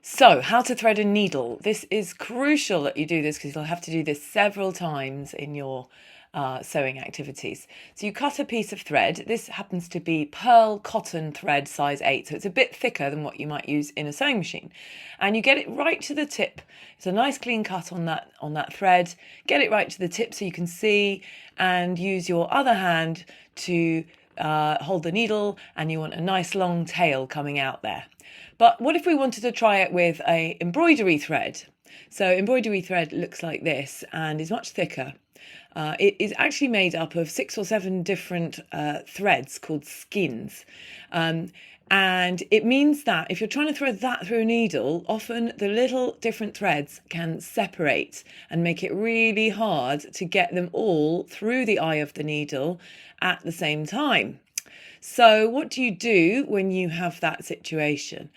So, how to thread a needle. This is crucial that you do this because you'll have to do this several times in your sewing activities. So you cut a piece of thread. This happens to be pearl cotton thread size 8, so it's a bit thicker than what you might use in a sewing machine. And you get it right to the tip. It's a nice clean cut on that thread. Get it right to the tip so you can see, and use your other hand to hold the needle, and you want a nice long tail coming out there. But what if we wanted to try it with a embroidery thread? So embroidery thread looks like this and is much thicker. It is actually made up of 6 or 7 different threads called skeins. And it means that if you're trying to thread that through a needle, often the little different threads can separate and make it really hard to get them all through the eye of the needle at the same time. So what do you do when you have that situation?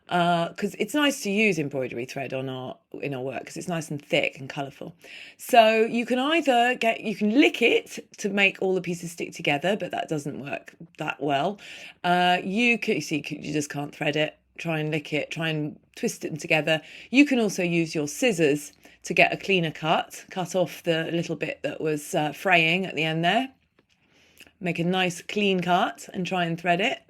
Because it's nice to use embroidery thread in our work because it's nice and thick and colourful. So you can either you can lick it to make all the pieces stick together, but that doesn't work that well. You just can't thread it. Try and lick it. Try and twist them together. You can also use your scissors to get a cleaner cut off the little bit that was fraying at the end there. Make a nice clean cut and try and thread it.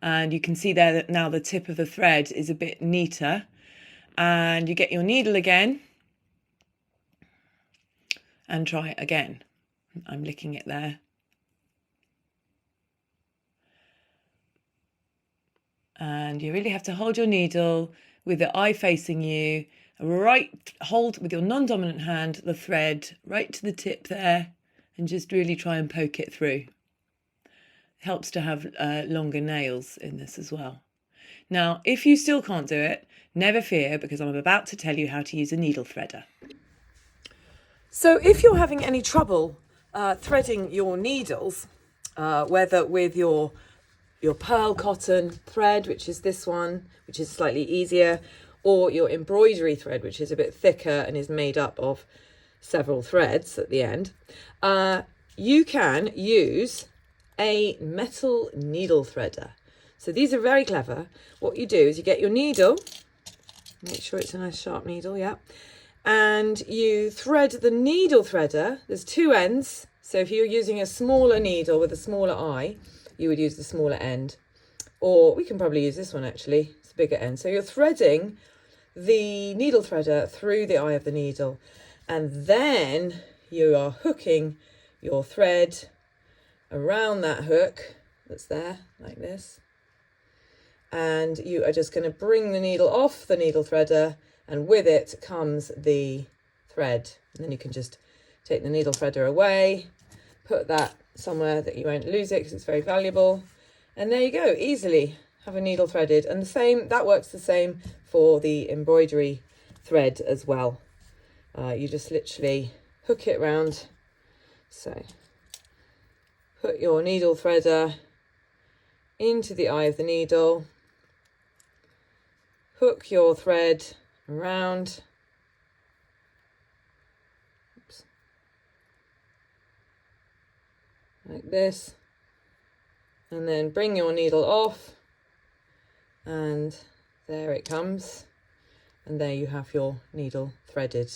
And you can see there that now the tip of the thread is a bit neater. And you get your needle again and try it again. I'm licking it there. And you really have to hold your needle with the eye facing you. Hold with your non-dominant hand the thread right to the tip there, and just really try and poke it through. It helps to have longer nails in this as well. Now, if you still can't do it, never fear, because I'm about to tell you how to use a needle threader. So if you're having any trouble threading your needles, whether with your pearl cotton thread, which is this one, which is slightly easier, or your embroidery thread, which is a bit thicker and is made up of several threads at the end, you can use a metal needle threader. So these are very clever. What you do is you get your needle, make sure it's a nice sharp needle, yeah, and you thread the needle threader. There's 2 ends, so if you're using a smaller needle with a smaller eye, you would use the smaller end, or we can probably use this one actually, it's a bigger end. So you're threading the needle threader through the eye of the needle, and then you are hooking your thread around that hook that's there, like this. And you are just going to bring the needle off the needle threader, and with it comes the thread. And then you can just take the needle threader away, put that somewhere that you won't lose it because it's very valuable. And there you go, easily have a needle threaded. And that works the same for the embroidery thread as well. You just literally hook it round. So put your needle threader into the eye of the needle, hook your thread around, like this, and then bring your needle off, and there it comes, and there you have your needle threaded.